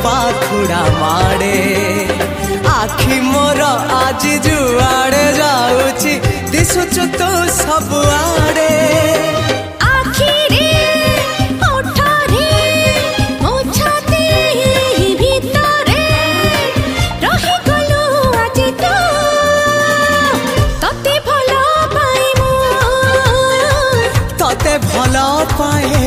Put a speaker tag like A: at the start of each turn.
A: पाखुड़ा माड़े आखि मोर आज जुआड़े जाऊची दिशुचु तो सब आड़े भला पाए